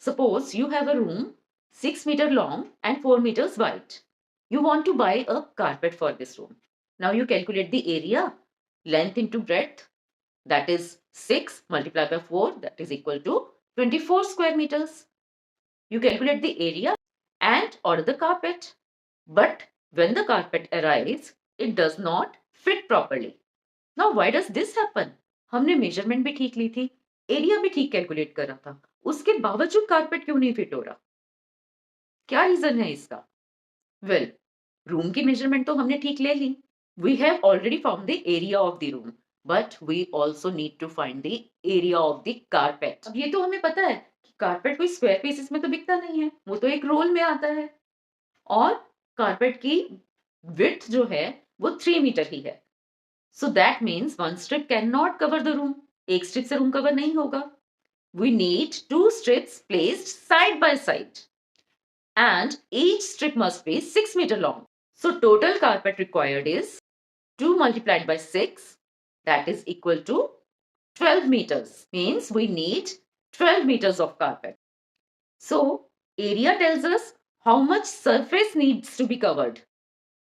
Suppose you have a room 6 meter long and 4 meters wide. You want to buy a carpet for this room. Now you calculate the area, length into breadth, that is 6 multiplied by 4, that is equal to 24 square meters. You calculate the area and order the carpet. But when the carpet arrives, it does not fit properly. Now why does this happen? हमने measurement भी ठीक ली थी, area भी ठीक calculate करा था, उसके बावजूद कारपेट क्यों नहीं फिट हो रहा? क्या रीजन है इसका? वेल, रूम की मेजरमेंट तो हमने ठीक ले ली. We have already found the area of the room, but we also need to find the area of the carpet. अब ये तो हमें पता है कि कारपेट कोई स्क्वायर पीसेस में तो बिकता नहीं है, वो तो एक रोल में आता है. और कारपेट की विड्थ जो है वो 3 मीटर ही है. So that means one strip can not cover the room. एक स्ट्रिप से रूम कवर नहीं होगा. We need 2 strips placed side by side and each strip must be 6 meter long. So total carpet required is 2 multiplied by 6, that is equal to 12 meters. Means we need 12 meters of carpet. So area tells us how much surface needs to be covered.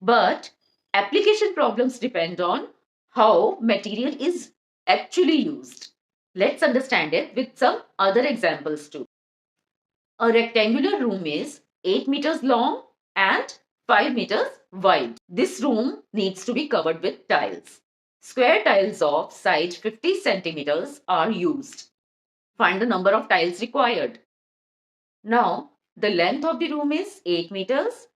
But application problems depend on how material is actually used. Let's understand it with some other examples too. A rectangular room is 8 meters long and 5 meters wide. This room needs to be covered with tiles. Square tiles of side 50 centimeters are used. Find the number of tiles required. Now, the length of the room is 8 meters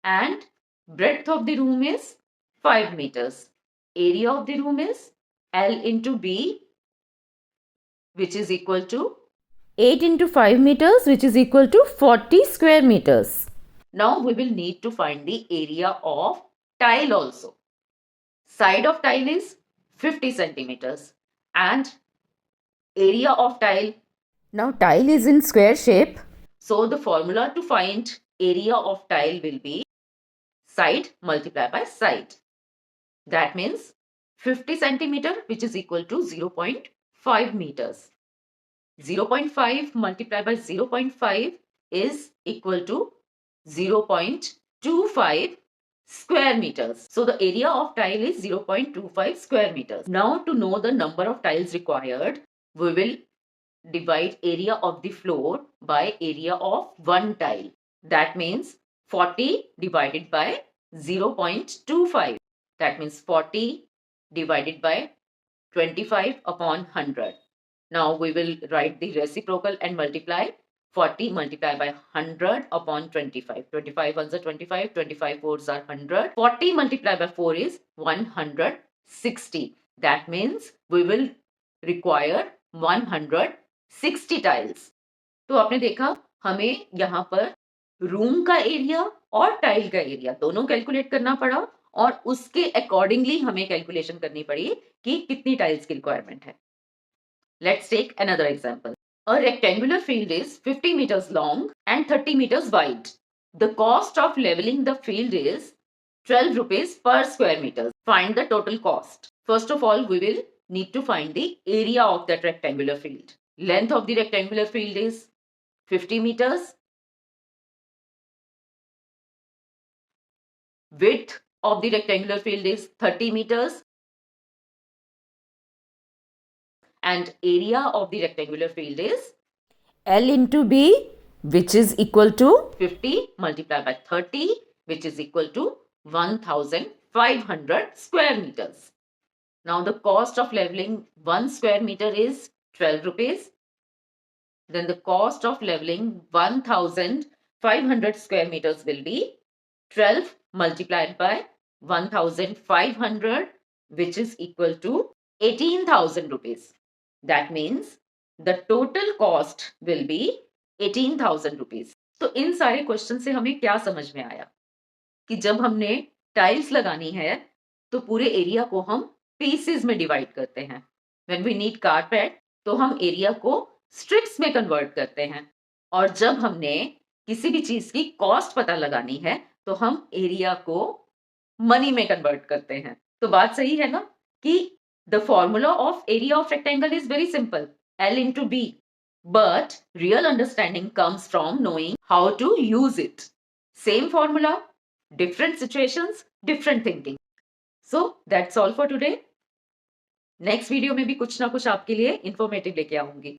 and breadth of the room is 5 meters. Area of the room is L into B, which is equal to 8 into 5 meters, which is equal to 40 square meters. Now we will need to find the area of tile also. Side of tile is 50 centimeters and area of tile. Now tile is in square shape. So the formula to find area of tile will be side multiplied by side. That means 50 centimeter, which is equal to 0.5 meters. 0.5 multiplied by 0.5 is equal to 0.25 square meters. So the area of tile is 0.25 square meters. Now to know the number of tiles required, we will divide area of the floor by area of one tile. That means 40 divided by 0.25. That means 40 divided by 25 upon 100. Now we will write the reciprocal and multiply. 40 multiplied by 100 upon 25. 25 ones are 25, 25 fours are 100. 40 multiplied by 4 is 160. That means we will require 160 tiles. तो आपने देखा हमें यहाँ पर room का area और tile का area दोनों कैलकुलेट करना पड़ा और उसके अकॉर्डिंगली हमें कैलकुलेशन करनी पड़ी कि कितनी टाइल्स की रिक्वायरमेंट है. Let's take another example. A rectangular field is 50 meters long and 30 meters wide. The cost of leveling the field is 12 rupees per square meter. Find the total cost. First of all, we will need to find the area of that rectangular field. Length of the rectangular field is 50 meters. Width of the rectangular field is 30 meters. And area of the rectangular field is L into B, which is equal to 50 multiplied by 30, which is equal to 1500 square meters. Now the cost of leveling 1 square meter is 12 rupees. Then the cost of leveling 1500 square meters will be 12 multiplied by 1500, which is equal to 18,000 rupees. That means the total cost will be 18,000 rupees. तो इन सारे question से हमें क्या समझ में आया कि जब हमने टाइल्स लगानी है तो पूरे एरिया को हम पीसेस में डिवाइड करते हैं. When we need carpet तो हम एरिया को स्ट्रिप्स में कन्वर्ट करते हैं और जब हमने किसी भी चीज की कॉस्ट पता लगानी है तो हम एरिया को मनी में कन्वर्ट करते हैं. तो बात सही है ना कि the formula of area of rectangle is very simple. L into B. But real understanding comes from knowing how to use it. Same formula, different situations, different thinking. So that's all for today. Next video में भी कुछ ना कुछ आपके लिए informative लेके आऊंगी.